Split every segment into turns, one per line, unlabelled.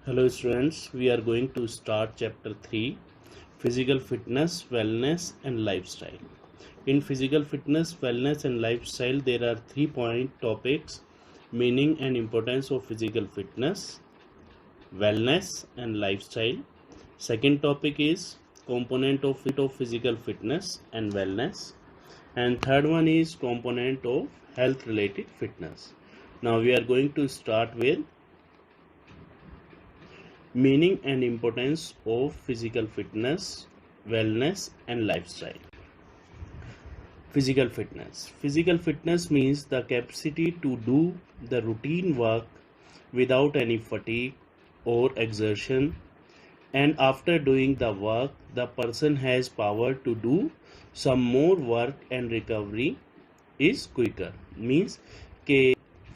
Hello students, we are going to start chapter 3 Physical Fitness, Wellness and Lifestyle. In physical fitness, wellness and lifestyle there are 3 point topics: meaning and importance of physical fitness, wellness and lifestyle. Second topic is component of physical fitness and wellness, and third one is component of health related fitness. Now we are going to start with meaning and importance of physical fitness, wellness and lifestyle. Physical fitness means the capacity to do the routine work without any fatigue or exertion, and after doing the work the person has power to do some more work and recovery is quicker. Means के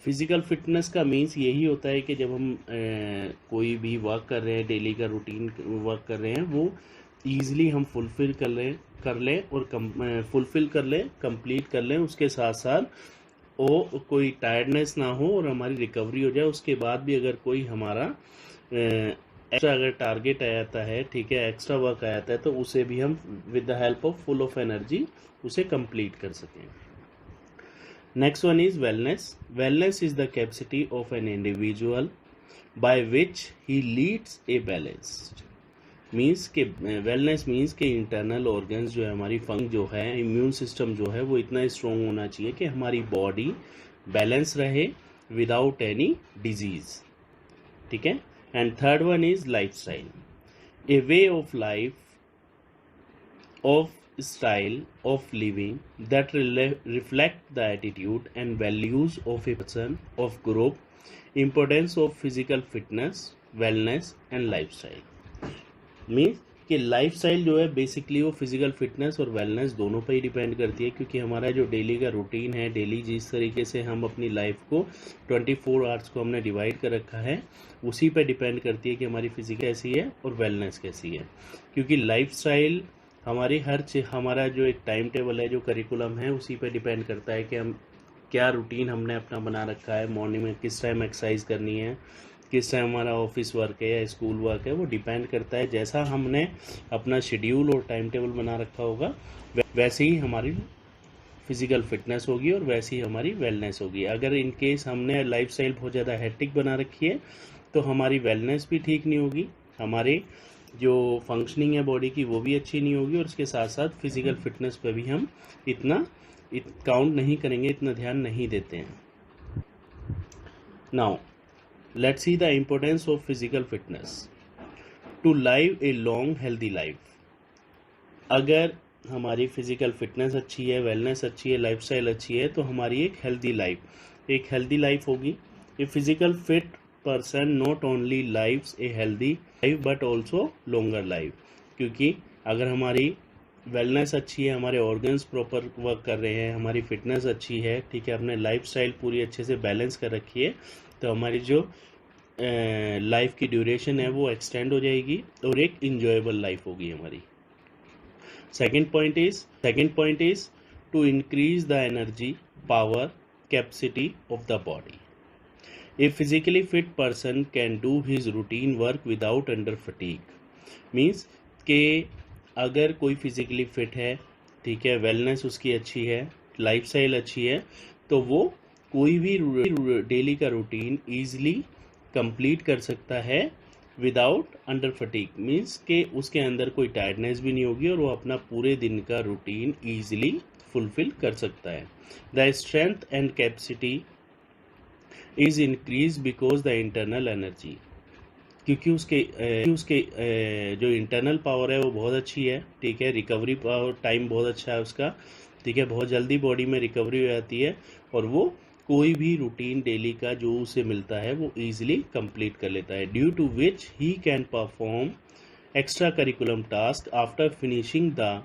physical fitness का means यही होता है कि जब हम कोई भी वर्क कर रहे हैं, डेली का रूटीन वर्क कर रहे हैं, वो ईजिली हम फुलफिल कर लें और फुलफिल कर लें, कंप्लीट कर लें, उसके साथ साथ वो कोई टायर्डनेस ना हो और हमारी रिकवरी हो जाए। उसके बाद भी अगर कोई हमारा एक्स्ट्रा अगर टारगेट आ जाता है, ठीक है, एक्स्ट्रा वर्क आ जाता है, तो उसे भी हम with the help of full of energy उसे कंप्लीट कर सकें। Next one is wellness. Wellness is the capacity of an individual by which he leads a balanced. Means के वेलनेस मीन्स के इंटरनल ऑर्गन्स जो है, हमारी फंक्शन जो है, इम्यून सिस्टम जो है, वो इतना स्ट्रॉन्ग होना चाहिए कि हमारी बॉडी बैलेंस रहे विदाउट एनी डिजीज। ठीक है। And third one is life style, A way of life of style of living that reflect the attitude and values of a person of group. Importance of physical fitness, wellness and lifestyle means कि lifestyle जो है basically वो physical fitness और wellness दोनों पर ही depend करती है, क्योंकि हमारा जो डेली का रूटीन है, डेली जिस तरीके से हम अपनी लाइफ को 24 आवर्स को हमने डिवाइड कर रखा है, उसी पर डिपेंड करती है कि हमारी फिजिकल कैसी है और वेलनेस कैसी है। क्योंकि लाइफस्टाइल हमारी हमारा जो एक टाइम टेबल है, जो करिकुलम है, उसी पे डिपेंड करता है कि हम क्या रूटीन हमने अपना बना रखा है, मॉर्निंग में किस टाइम एक्सरसाइज करनी है, किस टाइम हमारा ऑफिस वर्क है या स्कूल वर्क है, वो डिपेंड करता है। जैसा हमने अपना शेड्यूल और टाइम टेबल बना रखा होगा वैसे ही हमारी फिजिकल फिटनेस होगी और वैसे ही हमारी वेलनेस होगी। अगर इन केस हमने लाइफस्टाइल बहुत ज़्यादा हेक्टिक बना रखी है तो हमारी वेलनेस भी ठीक नहीं होगी, हमारे जो फंक्शनिंग है बॉडी की वो भी अच्छी नहीं होगी, और उसके साथ साथ फिजिकल फिटनेस पे भी हम इतना काउंट नहीं करेंगे, इतना ध्यान नहीं देते हैं। Now let's see the importance of physical fitness to live a long healthy life. अगर हमारी फिजिकल फिटनेस अच्छी है, वेलनेस अच्छी है, लाइफस्टाइल अच्छी है, तो हमारी एक हेल्दी लाइफ होगी। A physical fit person not only lives a healthy life but also longer life। क्योंकि अगर हमारी वेलनेस अच्छी है, हमारे ऑर्गन्स प्रॉपर वर्क कर रहे हैं, हमारी फिटनेस अच्छी है, ठीक है, अपने लाइफस्टाइल पूरी अच्छे से बैलेंस कर रखी है, तो हमारी जो लाइफ की ड्यूरेशन है वो एक्सटेंड हो जाएगी और एक इंजॉयबल लाइफ होगी हमारी। Second point is to increase the energy power capacity of the body. A physically fit person can do his routine work without under fatigue। Means कि अगर कोई फिजिकली फिट है, ठीक है, वेलनेस उसकी अच्छी है, लाइफस्टाइल अच्छी है, तो वो कोई भी डेली का रूटीन ईजिली कंप्लीट कर सकता है विदाउट अंडर फटीग। मीन्स कि उसके अंदर कोई टायर्डनेस भी नहीं होगी और वो अपना पूरे दिन का रूटीन ईजिली फुलफिल कर सकता है। The strength and capacity is increase because the internal energy, क्योंकि उसके जो इंटरनल पावर है वो बहुत अच्छी है, ठीक है, रिकवरी पावर टाइम बहुत अच्छा है उसका, ठीक है, बहुत जल्दी बॉडी में रिकवरी हो जाती है और वो कोई भी रूटीन डेली का जो उसे मिलता है वो ईजिली कंप्लीट कर लेता है। Due to which he can perform extra curriculum task after finishing the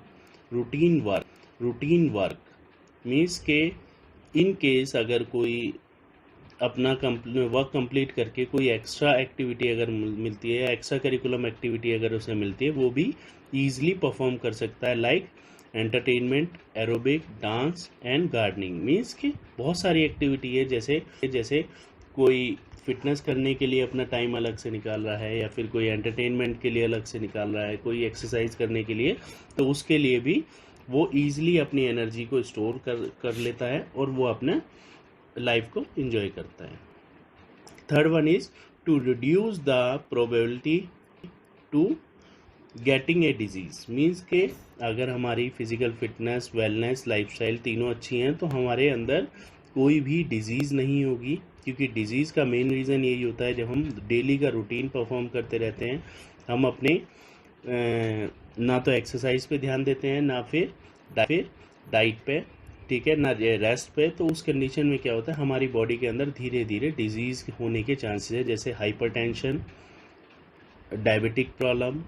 routine work means के इन केस अगर कोई अपना वर्क कंप्लीट करके कोई एक्स्ट्रा एक्टिविटी अगर मिलती है, एक्स्ट्रा करिकुलम एक्टिविटी अगर उसे मिलती है, वो भी ईजिली परफॉर्म कर सकता है, like entertainment, aerobic, dance and gardening. Means कि बहुत सारी एक्टिविटी है, जैसे कोई फिटनेस करने के लिए अपना टाइम अलग से निकाल रहा है, या फिर कोई एंटरटेनमेंट के लिए अलग से निकाल रहा है, कोई एक्सरसाइज करने के लिए, तो उसके लिए भी वो ईजिली अपनी एनर्जी को स्टोर कर लेता है और वो अपने लाइफ को एंजॉय करता है। Third one is to reduce the probability to getting a disease. Means के अगर हमारी फिजिकल फिटनेस, वेलनेस, लाइफस्टाइल तीनों अच्छी हैं तो हमारे अंदर कोई भी डिजीज़ नहीं होगी, क्योंकि डिजीज़ का मेन रीज़न यही होता है, जब हम डेली का रूटीन परफॉर्म करते रहते हैं, हम अपने ना तो एक्सरसाइज पे ध्यान देते हैं, ना फिर डाइट पे, ठीक है, ना रेस्ट पे, तो उस कंडीशन में क्या होता है, हमारी बॉडी के अंदर धीरे धीरे डिजीज़ होने के चांसेस है, जैसे हाइपरटेंशन, डायबिटिक प्रॉब्लम,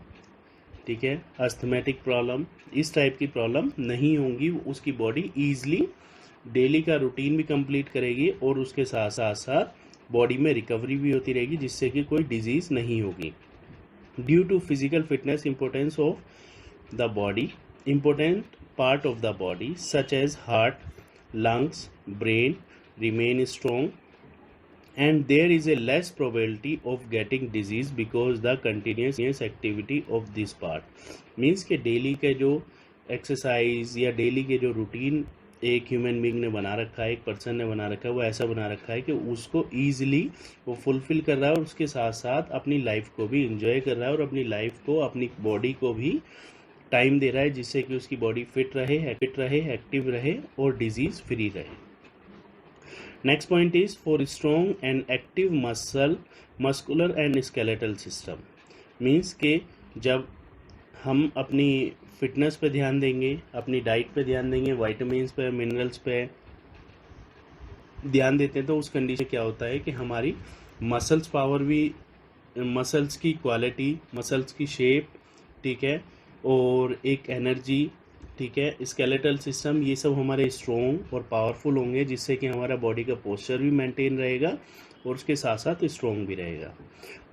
ठीक है, अस्थमेटिक प्रॉब्लम, इस टाइप की प्रॉब्लम नहीं होंगी। उसकी बॉडी ईजिली डेली का रूटीन भी कंप्लीट करेगी और उसके साथ साथ बॉडी में रिकवरी भी होती रहेगी, जिससे कि कोई डिजीज़ नहीं होगी। Due to physical fitness, importance of the body, important part of the body such as heart, lungs, brain remain strong, and there is a less probability of getting disease because the continuous activity of this part। means कि daily के जो exercise या daily के जो routine एक human being ने बना रखा है, एक पर्सन ने बना रखा है, वो ऐसा बना रखा है कि उसको ईजिली वो फुलफिल कर रहा है और उसके साथ साथ अपनी लाइफ को भी इंजॉय कर रहा है और अपनी लाइफ को, अपनी बॉडी को भी टाइम दे रहा है, जिससे कि उसकी बॉडी फिट रहे, एक्टिव रहे और डिजीज फ्री रहे। Next point is for strong and active muscular and skeletal system. Means के जब हम अपनी फिटनेस पे ध्यान देंगे, अपनी डाइट पे ध्यान देंगे, वाइटामिन्स पे, मिनरल्स पे ध्यान देते हैं, तो उस कंडीशन क्या होता है कि हमारी मसल्स पावर भी, मसल्स की क्वालिटी, मसल्स की शेप, ठीक है, और एक एनर्जी, ठीक है, स्केलेटल सिस्टम, ये सब हमारे स्ट्रॉन्ग और पावरफुल होंगे, जिससे कि हमारा बॉडी का पोस्चर भी मेंटेन रहेगा और उसके साथ साथ स्ट्रॉन्ग भी रहेगा।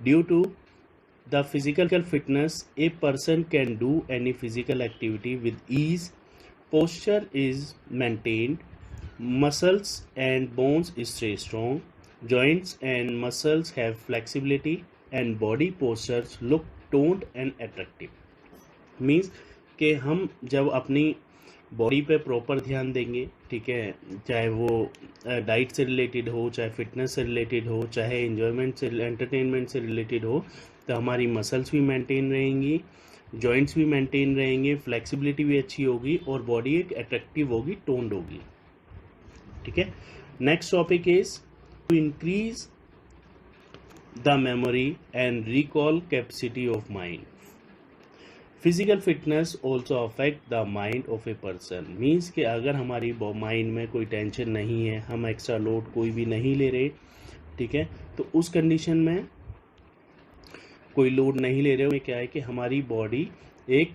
Due to the physical fitness, a person can do any physical activity with ease, posture is maintained, muscles and bones stay strong, joints and muscles have flexibility and body postures look toned and attractive. Means कि हम जब अपनी body पे proper ध्यान देंगे, ठीक है, चाहे वो डाइट से रिलेटेड हो, चाहे फिटनेस से रिलेटेड हो, चाहे एंजॉयमेंट से, एंटरटेनमेंट से रिलेटेड हो, तो हमारी मसल्स भी मेंटेन रहेंगी, जॉइंट्स भी मेंटेन रहेंगे, फ्लेक्सिबिलिटी भी अच्छी होगी और बॉडी एक अट्रैक्टिव होगी, टोन्ड होगी, ठीक है। Next topic is to increase the memory and recall capacity of mind. Physical fitness also affect the mind of a person. Means कि अगर हमारी माइंड में कोई टेंशन नहीं है, हम एक्स्ट्रा लोड कोई भी नहीं ले रहे, ठीक है, तो उस कंडीशन में कोई लोड नहीं ले रहे हो, क्या है कि हमारी बॉडी एक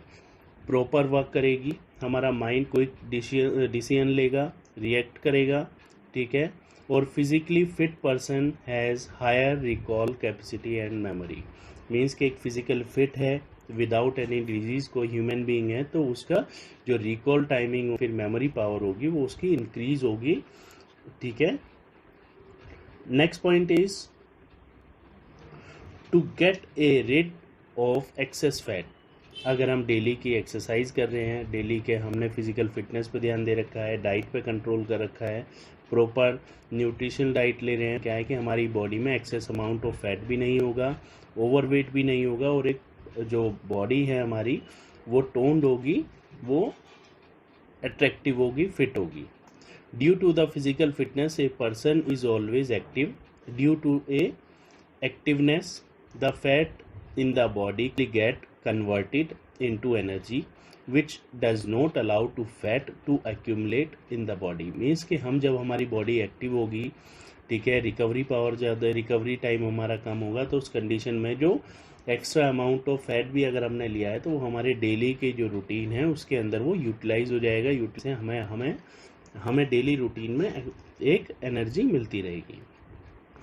प्रॉपर वर्क करेगी, हमारा माइंड कोई डिसीजन लेगा, रिएक्ट करेगा, ठीक है, और physically fit person has higher recall capacity and memory. Means कि एक फिजिकल फिट है, विदाउट एनी डिजीज़ कोई ह्यूमन बीइंग है, तो उसका जो रिकॉल टाइमिंग, फिर मेमोरी पावर होगी, वो उसकी इंक्रीज होगी, ठीक है। Next point is to get a rid of excess fat. अगर हम डेली की एक्सरसाइज कर रहे हैं, डेली के हमने फिजिकल फिटनेस पे ध्यान दे रखा है, डाइट पे कंट्रोल कर रखा है, प्रॉपर न्यूट्रिशनल डाइट ले रहे हैं, क्या है कि हमारी बॉडी में एक्सेस अमाउंट ऑफ फैट भी नहीं होगा, ओवरवेट भी नहीं होगा, और एक जो बॉडी है हमारी वो टोन्ड होगी, वो अट्रैक्टिव होगी, फिट होगी। Due to the physical fitness a person is always active. Due to a activeness the fat in the body get converted into energy which does not allow to fat to accumulate in the body। Means कि हम जब हमारी body active होगी, ठीक है, recovery power ज़्यादा, recovery time हमारा कम होगा, तो उस कंडीशन में जो एक्स्ट्रा अमाउंट ऑफ फैट भी अगर हमने लिया है, तो वो हमारे डेली के जो रूटीन है उसके अंदर वो यूटिलाइज हो जाएगा, से हमें डेली रूटीन में एक एनर्जी मिलती रहेगी।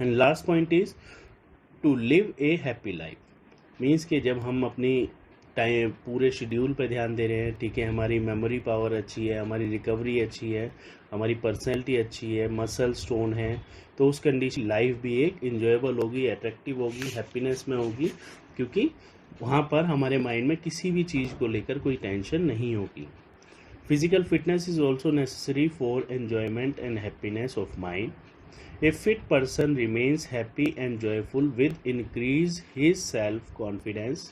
And last point is to live a happy life. Means कि जब हम अपनी टाइम पूरे शेड्यूल पे ध्यान दे रहे हैं, ठीक है, हमारी मेमोरी पावर अच्छी है, हमारी रिकवरी अच्छी है, हमारी पर्सनैलिटी अच्छी है, मसल स्टोन है, तो उस कंडीशन लाइफ भी एक इंजॉयबल होगी, अट्रैक्टिव होगी, हैप्पीनेस में होगी, क्योंकि वहाँ पर हमारे माइंड में किसी भी चीज़ को लेकर कोई टेंशन नहीं होगी. Physical fitness is also necessary for enjoyment and happiness of mind. A fit person remains happy and joyful with increase his self-confidence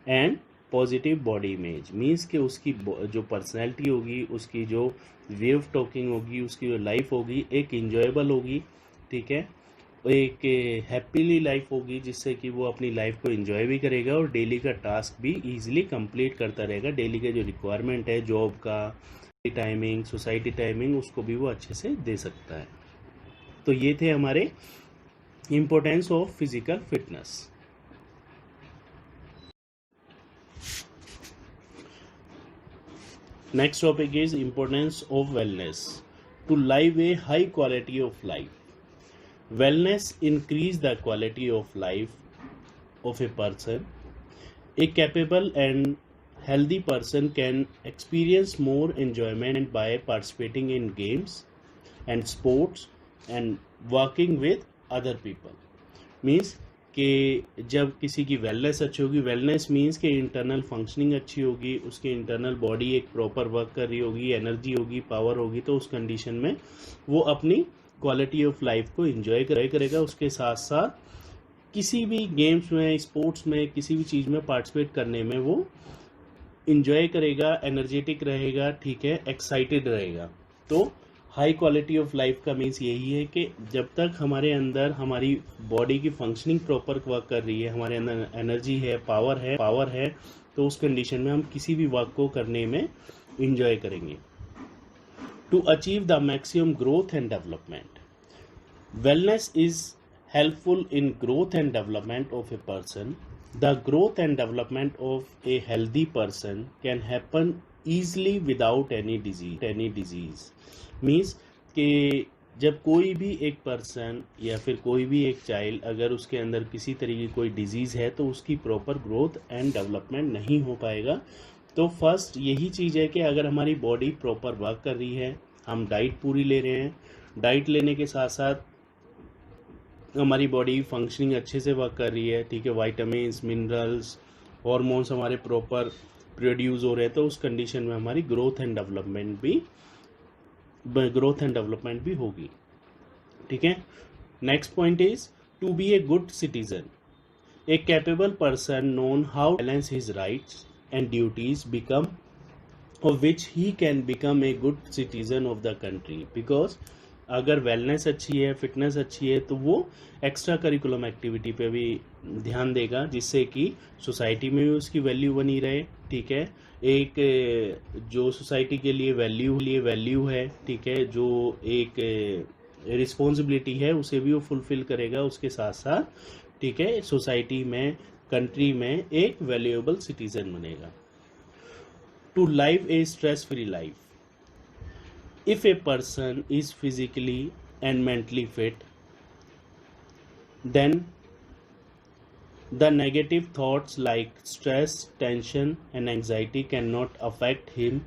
and positive body image. Means कि उसकी जो पर्सनैलिटी होगी, उसकी जो वे ऑफ टॉकिंग होगी, उसकी जो life होगी एक इंजॉयबल होगी, ठीक है, एक हैप्पीली लाइफ होगी, जिससे कि वो अपनी लाइफ को एंजॉय भी करेगा और डेली का टास्क भी इजीली कंप्लीट करता रहेगा. डेली का जो रिक्वायरमेंट है जॉब का, टाइमिंग, सोसाइटी टाइमिंग, उसको भी वो अच्छे से दे सकता है. तो ये थे हमारे importance of physical fitness. Next topic is importance of wellness. To live a high quality of life. Wellness increase the quality of life of a person. A capable and healthy person can experience more enjoyment by participating in games and sports and working with other people. Means कि जब किसी की wellness अच्छी होगी, wellness means कि internal functioning अच्छी होगी, उसकी इंटरनल बॉडी एक प्रॉपर वर्क कर रही होगी, एनर्जी होगी, पावर होगी, तो उस कंडीशन में वो अपनी क्वालिटी ऑफ लाइफ को एंजॉय करेगा. उसके साथ साथ किसी भी गेम्स में, स्पोर्ट्स में, किसी भी चीज़ में पार्टिसिपेट करने में वो एंजॉय करेगा, एनर्जेटिक रहेगा, ठीक है, एक्साइटेड रहेगा. तो हाई क्वालिटी ऑफ लाइफ का मीन्स यही है कि जब तक हमारे अंदर हमारी बॉडी की फंक्शनिंग प्रॉपर वर्क कर रही है, हमारे अंदर एनर्जी है, पावर है, तो उस कंडीशन में हम किसी भी वर्क को करने में इंजॉय करेंगे. To achieve the maximum growth and development. Wellness is helpful in growth and development of a person. The growth and development of a healthy person can happen easily without any disease. Means कि जब कोई भी एक person या फिर कोई भी एक चाइल्ड अगर उसके अंदर किसी तरीके की कोई डिजीज़ है तो उसकी प्रॉपर ग्रोथ एंड डेवलपमेंट नहीं हो पाएगा. तो फर्स्ट यही चीज़ है कि अगर हमारी बॉडी प्रॉपर वर्क कर रही है, हम डाइट पूरी ले रहे हैं, डाइट लेने के साथ साथ हमारी बॉडी फंक्शनिंग अच्छे से वर्क कर रही है, ठीक है, वाइटामिन्स, मिनरल्स, हॉर्मोन्स हमारे प्रॉपर प्रोड्यूस हो रहे हैं, तो उस कंडीशन में हमारी ग्रोथ एंड डेवलपमेंट भी होगी, ठीक है. Next point is to be a good citizen. A capable person known how balance his rights and duties become of which he can become a good citizen of the country. Because अगर wellness अच्छी है, fitness अच्छी है, तो वो extra curriculum activity पे भी ध्यान देगा, जिससे कि सोसाइटी में भी उसकी वैल्यू बनी रहे, ठीक है. एक जो सोसाइटी के लिए वैल्यू है, ठीक है, जो एक रिस्पॉन्सिबिलिटी है उसे भी वो फुलफिल करेगा, उसके साथ साथ, ठीक है, सोसाइटी में, कंट्री में एक वैल्यूएबल सिटीजन बनेगा. To live a stress free life. If a person is physically and mentally fit, then the negative thoughts like stress, tension, and anxiety cannot affect him.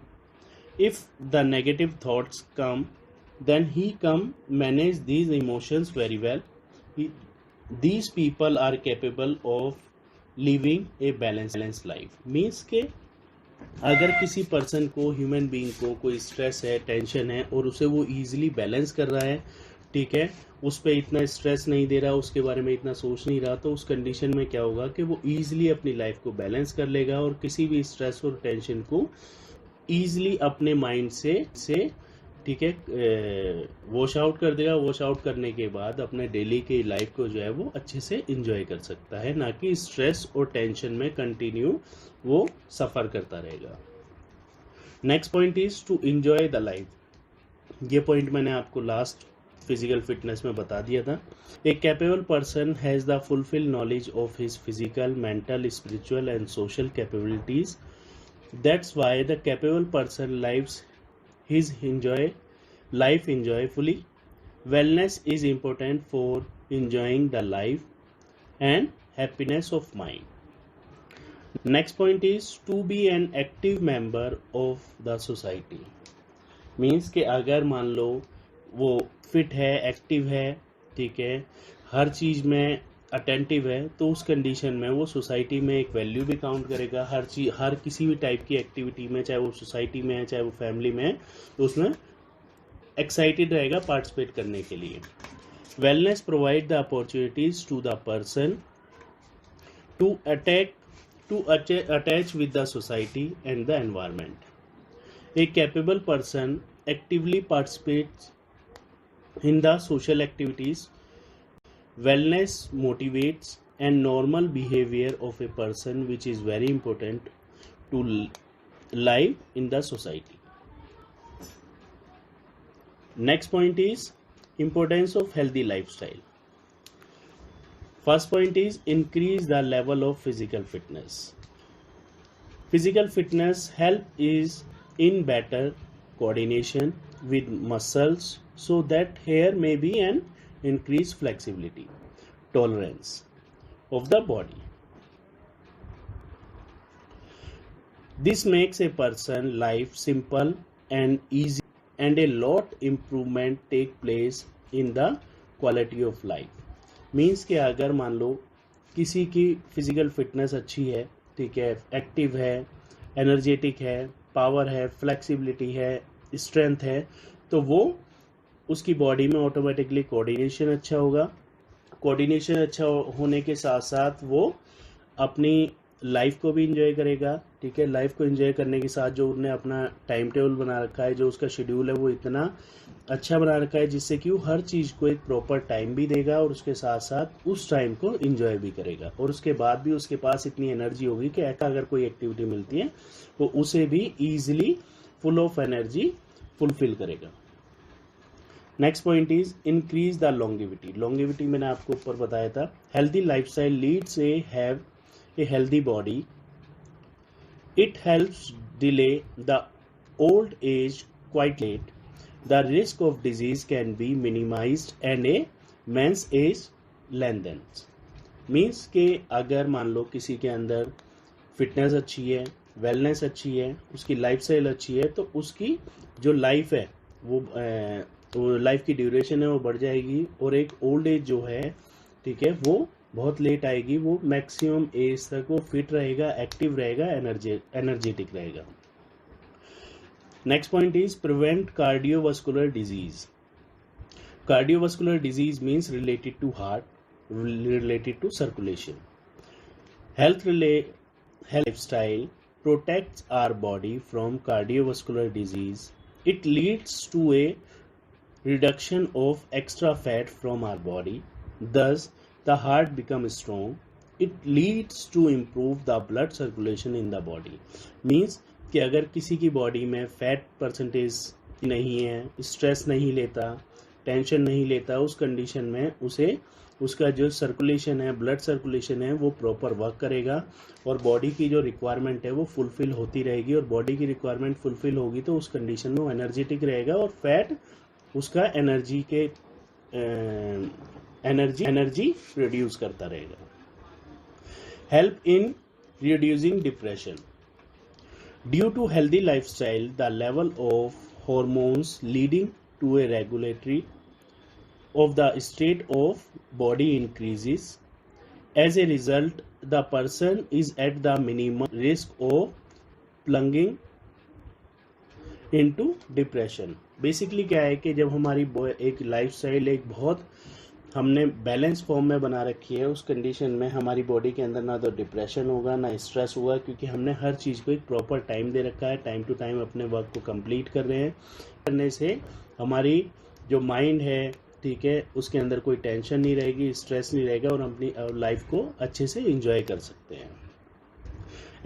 If the negative thoughts come, then he can manage these emotions very well. These people are capable of living a balanced life. Means के अगर किसी person को, human being को कोई stress है, tension है और उसे वो इजीली बैलेंस कर रहा है, ठीक है, उस पर इतना स्ट्रेस नहीं दे रहा, उसके बारे में इतना सोच नहीं रहा, तो उस कंडीशन में क्या होगा कि वो इजीली अपनी लाइफ को बैलेंस कर लेगा और किसी भी स्ट्रेस और टेंशन को इजीली अपने माइंड से ठीक है वॉश आउट कर देगा. वॉश आउट करने के बाद अपने डेली की लाइफ को जो है वो अच्छे से इंजॉय कर सकता है, ना कि स्ट्रेस और टेंशन में कंटिन्यू वो सफ़र करता रहेगा. Next point is to enjoy the life. ये पॉइंट मैंने आपको लास्ट फिजिकल फिटनेस में बता दिया था. A capable person has the fulfil knowledge of his physical, mental, spiritual and social capabilities. That's why the capable person lives his life enjoyfully. Wellness is important for enjoying the life and happiness of mind. Next point is to be an active member of the society. Means कि अगर मान लो वो fit है, active है, ठीक है, हर चीज़ में attentive है, तो उस कंडीशन में वो सोसाइटी में एक वैल्यू भी काउंट करेगा। हर चीज, हर किसी भी टाइप की एक्टिविटी में, चाहे वो सोसाइटी में है चाहे वो फैमिली में है, तो उसमें एक्साइटेड रहेगा पार्टिसिपेट करने के लिए। Wellness provide the opportunities to the person to attach with the society and the environment. A capable person actively participates in the social activities. Wellness motivates and normal behavior of a person, which is very important to live in the society. Next point is importance of healthy lifestyle. First point is increase the level of physical fitness. Physical fitness help is in better coordination with muscles so that here may be an increased flexibility, tolerance of the body. This makes a person life simple and easy, and a lot improvement take place in the quality of life. Means कि अगर मान लो किसी की physical fitness अच्छी है, ठीक है, active है, एनर्जेटिक है, पावर है, फ्लेक्सिबिलिटी है, स्ट्रेंथ है, तो वो उसकी बॉडी में ऑटोमेटिकली कोऑर्डिनेशन अच्छा होगा। कोऑर्डिनेशन अच्छा होने के साथ साथ वो अपनी लाइफ को भी इंजॉय करेगा, ठीक है। लाइफ को इंजॉय करने के साथ जो उसने अपना टाइम टेबल बना रखा है, जो उसका शेड्यूल है, वो इतना अच्छा बना रखा है जिससे कि वो हर चीज़ को एक प्रॉपर टाइम भी देगा और उसके साथ साथ उस टाइम को इंजॉय भी करेगा, और उसके बाद भी उसके पास इतनी एनर्जी होगी कि ऐसा अगर कोई एक्टिविटी मिलती है तो उसे भी easily full of energy fulfil करेगा। Next point is increase the longevity. Longevity मैंने आपको ऊपर बताया था। Healthy lifestyle leads a have a healthy body. It helps delay the old age quite late. The risk of disease can be minimized and a man's age lengthens. Means कि अगर मान लो किसी के अंदर फिटनेस अच्छी है, वेलनेस अच्छी है, उसकी लाइफ स्टाइल अच्छी है, तो उसकी जो लाइफ है वो लाइफ की ड्यूरेशन है वो बढ़ जाएगी, और एक ओल्ड एज जो है, ठीक है, वो बहुत लेट आएगी। वो मैक्सिमम एज तक वो फिट रहेगा, एक्टिव रहेगा, एनर्जेटिक रहेगा। Next point is prevent cardiovascular disease. Cardiovascular disease means related to heart, related to circulation. Health lifestyle protects our body from cardiovascular disease. It leads to a reduction of extra fat from our body. Thus, the heart becomes strong. It leads to improve the blood circulation in the body. Means कि अगर किसी की body में fat percentage नहीं है, stress नहीं लेता, tension नहीं लेता, उस कंडीशन में उसे उसका जो सर्कुलेशन है, ब्लड सर्कुलेशन है, वो प्रॉपर वर्क करेगा और बॉडी की जो रिक्वायरमेंट है वो फुलफिल होती रहेगी। और बॉडी की रिक्वायरमेंट फुलफिल होगी तो उस कंडीशन में वो एनर्जेटिक रहेगा और फैट उसका एनर्जी प्रोड्यूस करता रहेगा। Help in reducing depression. Due to healthy lifestyle the level of hormones leading to a regulatory of the state of body increases. As a result, the person is at the minimum risk of plunging into depression. Basically क्या है कि जब हमारी एक lifestyle एक बहुत हमने balance form में बना रखी है, उस कंडीशन में हमारी बॉडी के अंदर ना तो डिप्रेशन होगा ना स्ट्रेस होगा, क्योंकि हमने हर चीज़ को एक प्रॉपर टाइम दे रखा है, टाइम टू टाइम अपने वर्क को कंप्लीट कर रहे हैं। करने से हमारी जो माइंड है, ठीक है, उसके अंदर कोई टेंशन नहीं रहेगी, स्ट्रेस नहीं रहेगा और अपनी लाइफ को अच्छे से एंजॉय कर सकते हैं।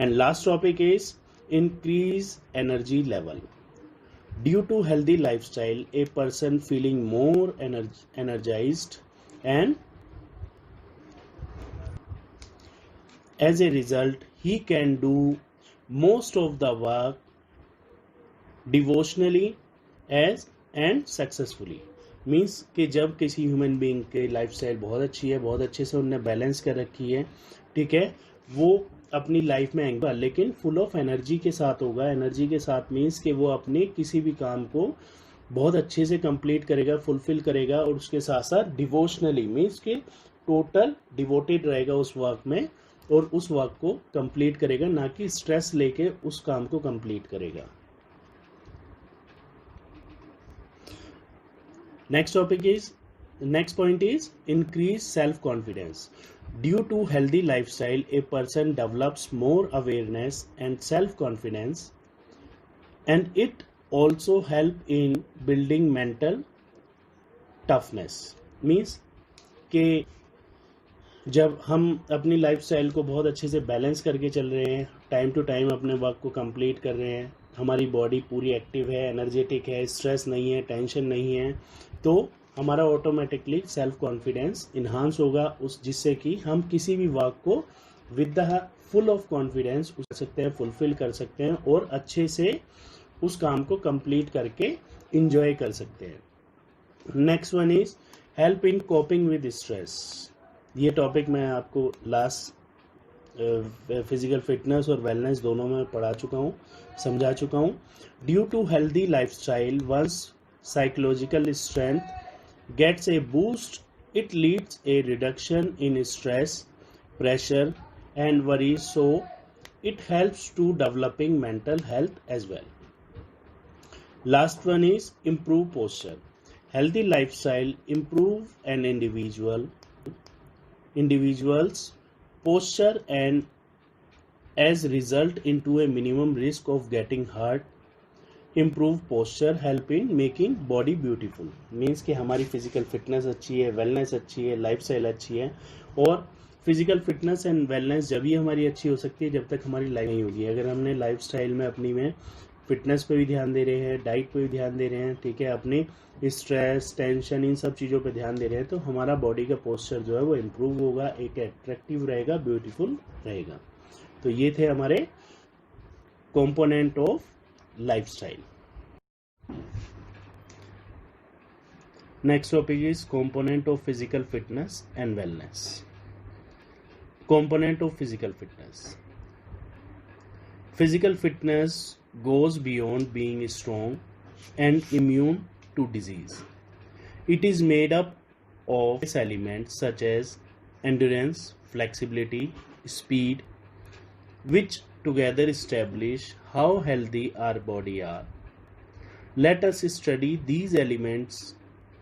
And last topic is increase energy level. Due to healthy lifestyle a person feeling more energized and as a result he can do most of the work devotionally as and successfully. Means कि जब किसी human being की lifestyle बहुत अच्छी है, बहुत अच्छे से उनने बैलेंस कर रखी है, ठीक है, वो अपनी लाइफ में आएंगे, लेकिन फुल ऑफ एनर्जी के साथ होगा। एनर्जी के साथ मीन्स कि वो अपने किसी भी काम को बहुत अच्छे से कंप्लीट करेगा, फुलफिल करेगा, और उसके साथ साथ डिवोशनली मीन्स कि टोटल डिवोटेड रहेगा उस वर्क में, और उस वर्क को कंप्लीट करेगा, ना कि स्ट्रेस लेके उस काम को कंप्लीट करेगा। Next point is increase self-confidence. Due to healthy lifestyle, a person develops more awareness and self-confidence, and it also help in building mental toughness. Means कि जब हम अपनी लाइफस्टाइल को बहुत अच्छे से बैलेंस करके चल रहे हैं, टाइम टू टाइम अपने वर्क को कंप्लीट कर रहे हैं, हमारी बॉडी पूरी एक्टिव है, एनर्जेटिक है, स्ट्रेस नहीं है, टेंशन नहीं है, तो हमारा ऑटोमेटिकली सेल्फ कॉन्फिडेंस इन्हांस होगा, जिससे कि हम किसी भी वर्क को with the full of confidence कर सकते हैं, फुलफिल कर सकते हैं, और अच्छे से उस काम को कंप्लीट करके इंजॉय कर सकते हैं। Next one is help in coping with stress. ये टॉपिक मैं आपको लास्ट फिजिकल फिटनेस और वेलनेस दोनों में पढ़ा चुका हूँ, समझा चुका हूँ। Due to healthy lifestyle one's psychological strength gets a boost. It leads a reduction in stress, pressure and worries, so it helps to developing mental health as well. Last one is improve posture. Healthy lifestyle improve an individual's posture and as result into a minimum risk of getting hurt. Improve posture help in making body beautiful. Means कि हमारी physical fitness अच्छी है, wellness अच्छी है, lifestyle अच्छी है, और physical fitness and wellness जब भी हमारी अच्छी हो सकती है जब तक हमारी लाइफ नहीं होगी। अगर हमने लाइफस्टाइल में अपनी में फिटनेस पे भी ध्यान दे रहे हैं, डाइट पे भी ध्यान दे रहे हैं, ठीक है, अपनी स्ट्रेस टेंशन इन सब चीज़ों पे ध्यान दे रहे हैं, तो हमारा बॉडी का पोस्चर जो है वो इम्प्रूव होगा, एक अट्रैक्टिव रहेगा, ब्यूटीफुल रहेगा। तो ये थे हमारे component of lifestyle. Next topic is component of physical fitness and wellness. Component of physical fitness. Physical fitness goes beyond being strong and immune to disease. It is made up of elements such as endurance, flexibility, speed, which together establish how healthy our body are. Let us study these elements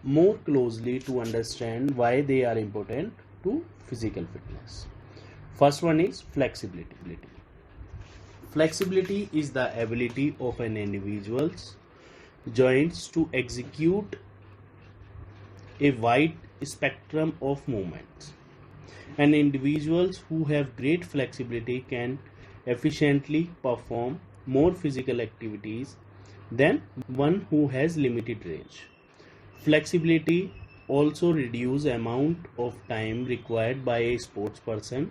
more closely to understand why they are important to physical fitness. First one is flexibility. Flexibility is the ability of an individual's joints to execute a wide spectrum of movements. And individuals who have great flexibility can efficiently perform more physical activities than one who has limited range. Flexibility also reduces the amount of time required by a sports person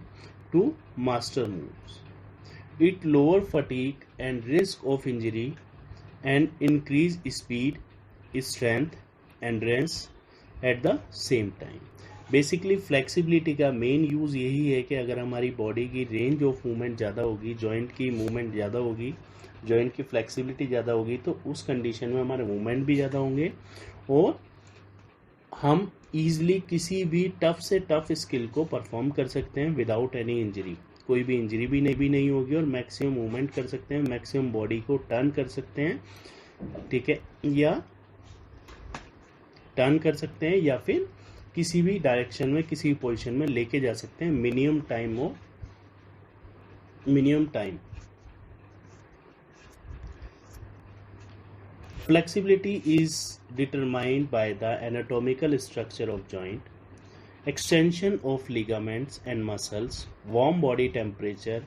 to master moves. It lowers fatigue and risk of injury and increase speed, strength, endurance at the same time. Basically flexibility का main use यही है कि अगर हमारी body की range of movement ज़्यादा होगी, joint की मूवमेंट ज़्यादा होगी, जॉइंट की फ्लेक्सिबिलिटी ज़्यादा होगी, तो उस कंडीशन में हमारे मूवमेंट भी ज़्यादा होंगे और हम ईजिली किसी भी टफ से टफ स्किल को परफॉर्म कर सकते हैं विदाउट एनी इंजरी। कोई भी इंजरी भी नहीं होगी और मैक्सिमम मूवमेंट कर सकते हैं, मैक्सिमम बॉडी को टर्न कर सकते हैं, ठीक है, या टर्न कर सकते हैं या फिर किसी भी डायरेक्शन में किसी भी पोजीशन में लेके जा सकते हैं minimum time. Flexibility is determined by the anatomical structure of joint, extension of ligaments and muscles, warm body temperature,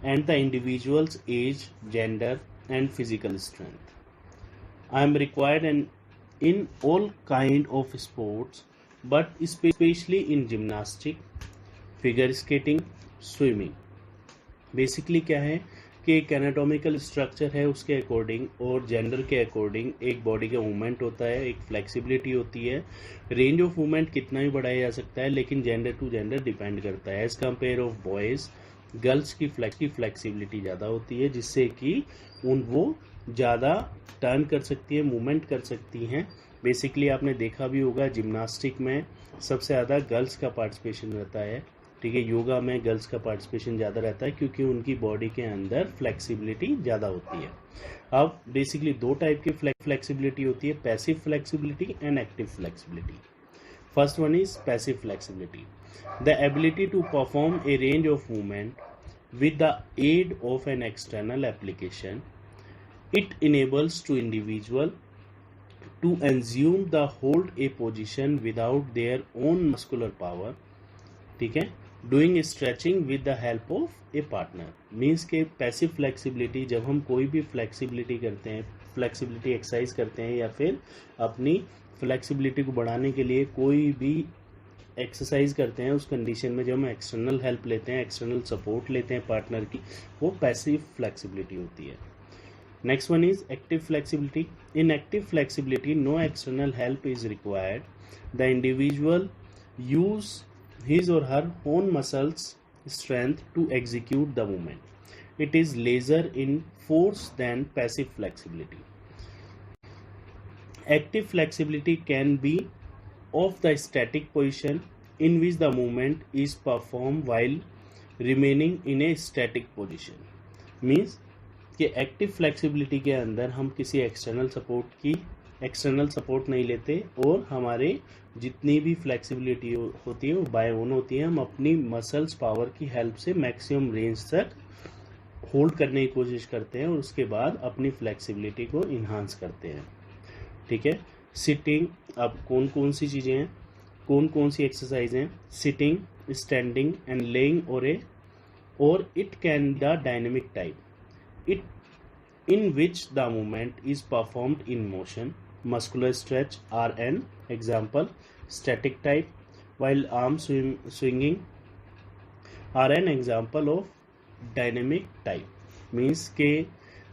and the individual's age, gender, and physical strength. I am required in all kind of sports, but especially in gymnastics, figure skating, swimming. Basically क्या है कि एक anatomical structure है, उसके according और gender के according एक body का मूवमेंट होता है, एक फ्लेक्सिबिलिटी होती है। रेंज ऑफ मूवमेंट कितना भी बढ़ाया जा सकता है, लेकिन जेंडर टू जेंडर डिपेंड करता है। As compare of boys, girls की फ्लेक्सिबिलिटी ज़्यादा होती है, जिससे कि वो ज़्यादा टर्न कर सकती है, मूवमेंट कर सकती हैं। बेसिकली आपने देखा भी होगा जिम्नास्टिक में सबसे ज़्यादा गर्ल्स का पार्टिसिपेशन रहता है, ठीक है। योगा में गर्ल्स का पार्टिसिपेशन ज़्यादा रहता है क्योंकि उनकी बॉडी के अंदर फ्लेक्सिबिलिटी ज़्यादा होती है। अब बेसिकली दो टाइप की फ्लेक्सिबिलिटी होती है, passive flexibility and active flexibility. First one is passive flexibility, the ability to perform a range of movement with the aid of an external application. It enables to individual to assume the hold a position without their own muscular power, ठीक है, doing stretching with the help of a partner. Means के passive flexibility, जब हम कोई भी flexibility करते हैं, flexibility exercise करते हैं या फिर अपनी फ्लेक्सिबिलिटी को बढ़ाने के लिए कोई भी एक्सरसाइज करते हैं, उस कंडीशन में जब हम एक्सटर्नल हेल्प लेते हैं, एक्सटर्नल सपोर्ट लेते हैं पार्टनर की, वो पैसिव फ्लेक्सिबिलिटी होती है। Next one is active flexibility. In active flexibility no external help is required, the individual use his or her own muscles strength to execute the movement. It is lesser in force than passive flexibility. Active flexibility can be of the static position in which the movement is performed while remaining in a static position. Means कि active flexibility के अंदर हम किसी external support नहीं लेते और हमारे जितनी भी फ्लेक्सिबिलिटी होती है वो बाय ओन होती है। हम अपनी मसल्स पावर की हेल्प से मैक्सिमम रेंज तक होल्ड करने की कोशिश करते हैं और उसके बाद अपनी फ्लेक्सिबिलिटी को इन्हांस करते हैं, ठीक है। सिटिंग, अब कौन कौन सी चीज़ें हैं, कौन कौन सी एक्सरसाइज हैं, सिटिंग, स्टैंडिंग एंड लेइंग और it can the dynamic type, it in which the movement is performed in motion. Muscular stretch are an example. Static type, while arm swinging are an example of dynamic type. Means के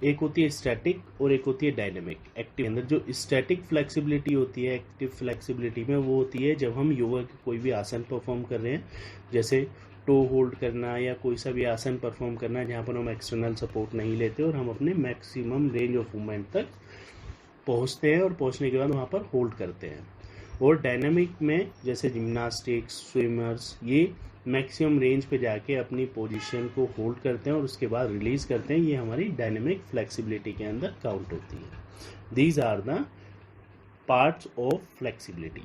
एक होती है static और एक होती है dynamic. Active अंदर जो स्टैटिक फ्लेक्सिबिलिटी होती है, एक्टिव फ्लेक्सिबिलिटी में वो होती है जब हम योगा की कोई भी आसन परफॉर्म कर रहे हैं, जैसे टो होल्ड करना या कोई सा भी आसन परफॉर्म करना जहाँ पर हम एक्सटर्नल सपोर्ट नहीं लेते और हम अपने मैक्सिमम रेंज ऑफ मूवमेंट तक पहुँचते हैं और पहुँचने के बाद वहाँ पर होल्ड करते हैं। और डायनामिक में जैसे जिम्नास्टिक्स, स्विमर्स, ये मैक्सिमम रेंज पे जाके अपनी पोजीशन को होल्ड करते हैं और उसके बाद रिलीज करते हैं। ये हमारी डायनेमिक फ्लेक्सिबिलिटी के अंदर काउंट होती है। These are the parts of flexibility.